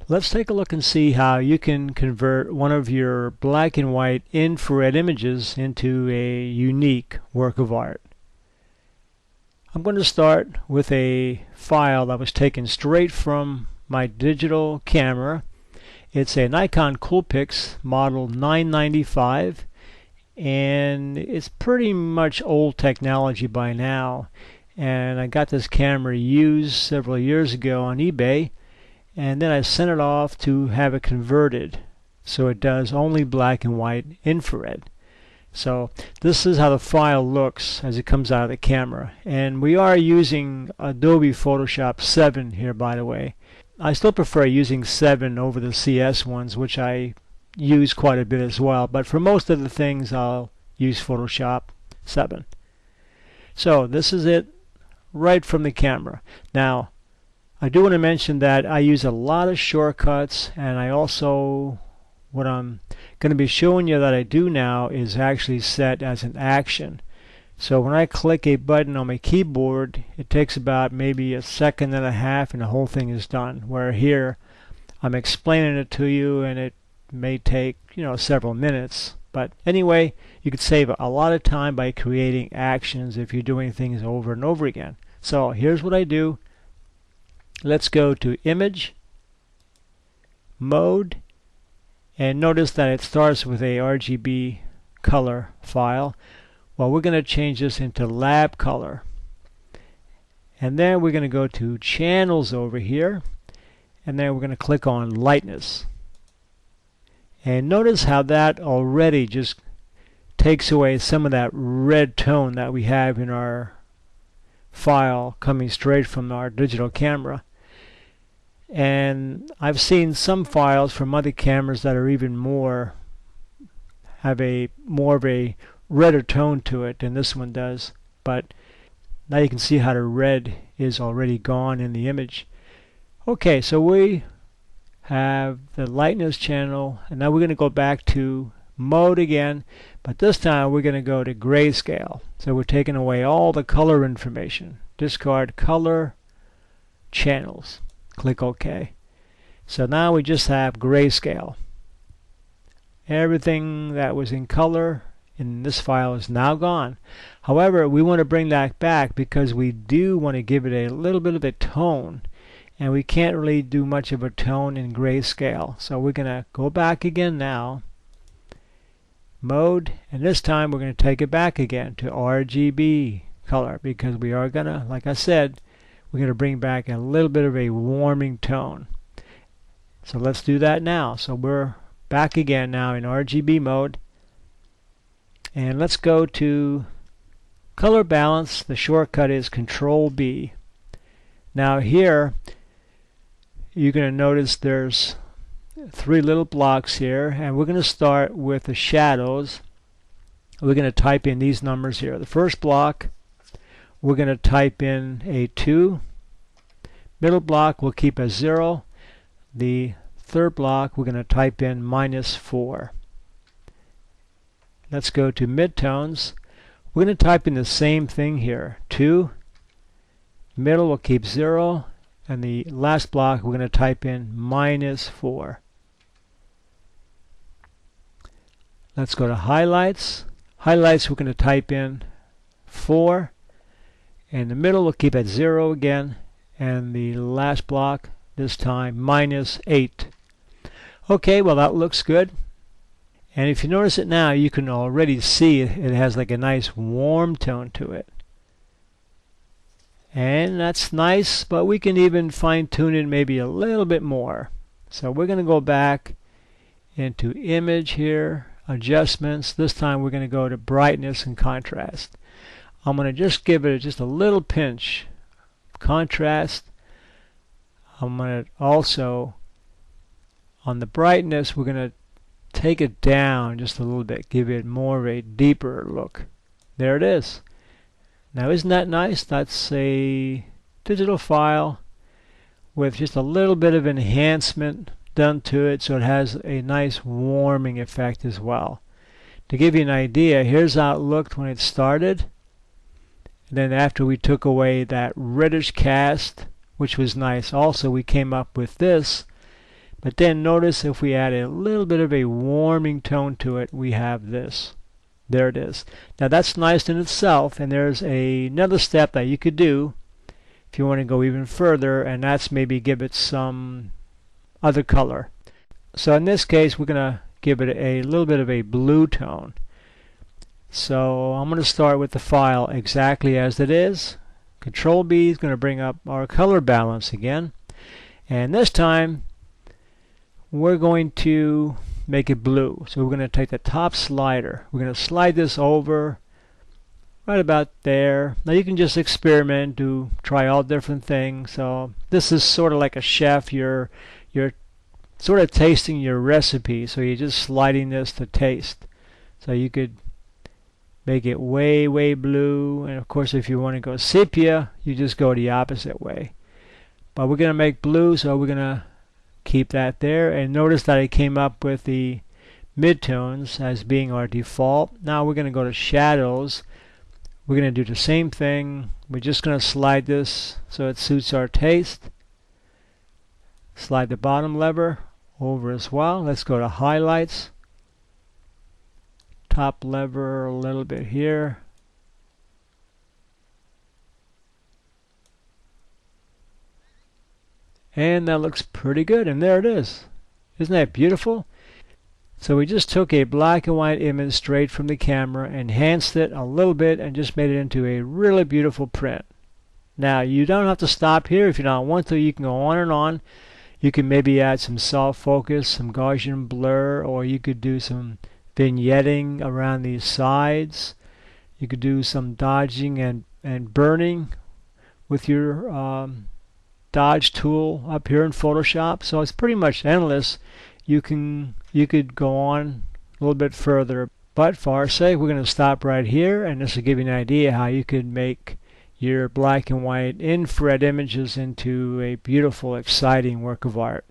Let's take a look and see how you can convert one of your black and white infrared images into a unique work of art. I'm going to start with a file that was taken straight from my digital camera. It's a Nikon Coolpix model 995, and it's pretty much old technology by now. And I got this camera used several years ago on eBay, and then I sent it off to have it converted so it does only black and white infrared. So this is how the file looks as it comes out of the camera, and we are using Adobe Photoshop 7 here, by the way. I still prefer using 7 over the CS ones, which I use quite a bit as well, but for most of the things I'll use Photoshop 7. So this is it right from the camera. Now I do want to mention that I use a lot of shortcuts, and I also, what I'm going to be showing you that I do now is actually set as an action. So when I click a button on my keyboard, it takes about maybe a second and a half and the whole thing is done. Where here I'm explaining it to you and it may take, several minutes. But anyway, you could save a lot of time by creating actions if you're doing things over and over again. So here's what I do. Let's go to Image, Mode, and notice that it starts with a RGB color file. Well, we're going to change this into lab color. And then we're going to go to Channels over here, and then we're going to click on Lightness. And notice how that already just takes away some of that red tone that we have in our file coming straight from our digital camera. And I've seen some files from other cameras that are even more, have a more of a redder tone to it than this one does. But now you can see how the red is already gone in the image. Okay, so we have the lightness channel, and now we're going to go back to mode again, but this time we're going to go to grayscale. So we're taking away all the color information. Discard color channels. Click OK. So now we just have grayscale. Everything that was in color in this file is now gone. However, we want to bring that back because we do want to give it a little bit of a tone, and we can't really do much of a tone in grayscale. So we're going to go back again now, mode, and this time we're going to take it back again to RGB color, because we are going to, like I said, we're going to bring back a little bit of a warming tone. So let's do that now. So we're back again now in RGB mode, and let's go to color balance. The shortcut is Control B. Now here you're going to notice there's 3 little blocks here, and we're going to start with the shadows. We're going to type in these numbers here. The first block, we're going to type in a 2. Middle block we'll keep as 0. The third block we're going to type in -4. Let's go to midtones. We're going to type in the same thing here. 2. Middle we'll keep 0. And the last block we're going to type in -4. Let's go to highlights. Highlights we're going to type in 4. In the middle we'll keep at 0 again, and the last block this time -8. Okay, well that looks good. And if you notice it now, you can already see it has like a nice warm tone to it. And that's nice, but we can even fine-tune it maybe a little bit more. So we're going to go back into image here, adjustments. This time we're going to go to brightness and contrast. I'm going to just give it just a little pinch contrast. I'm going to also, on the brightness, we're going to take it down just a little bit, give it more of a deeper look. There it is. Now isn't that nice? That's a digital file with just a little bit of enhancement done to it, so it has a nice warming effect as well. To give you an idea, here's how it looked when it started. And then after we took away that reddish cast, which was nice, also we came up with this. But then notice if we add a little bit of a warming tone to it, we have this. There it is. Now that's nice in itself, and there's another step that you could do if you want to go even further, and that's maybe give it some other color. So in this case, we're going to give it a little bit of a blue tone. So I'm going to start with the file exactly as it is. Control B is going to bring up our color balance again, and this time we're going to make it blue. So we're going to take the top slider, we're going to slide this over right about there. Now you can just experiment, try all different things. So this is sort of like a chef. You're sort of tasting your recipe, so you're just sliding this to taste. So you could make it way blue, and of course if you want to go sepia, you just go the opposite way. But we're going to make blue, so we're going to keep that there, and notice that I came up with the midtones as being our default. Now we're going to go to shadows. We're going to do the same thing. We're just going to slide this so it suits our taste. Slide the bottom lever over as well. Let's go to highlights. Top lever a little bit here. And that looks pretty good, and there it is. Isn't that beautiful? So we just took a black and white image straight from the camera, enhanced it a little bit, and just made it into a really beautiful print. Now you don't have to stop here. If you don't want to, you can go on and on. You can maybe add some soft focus, some Gaussian blur, or you could do some vignetting around these sides. You could do some dodging and burning with your dodge tool up here in Photoshop. So it's pretty much endless. You could go on a little bit further, but for our sake we're going to stop right here, and this will give you an idea how you could make your black and white infrared images into a beautiful, exciting work of art.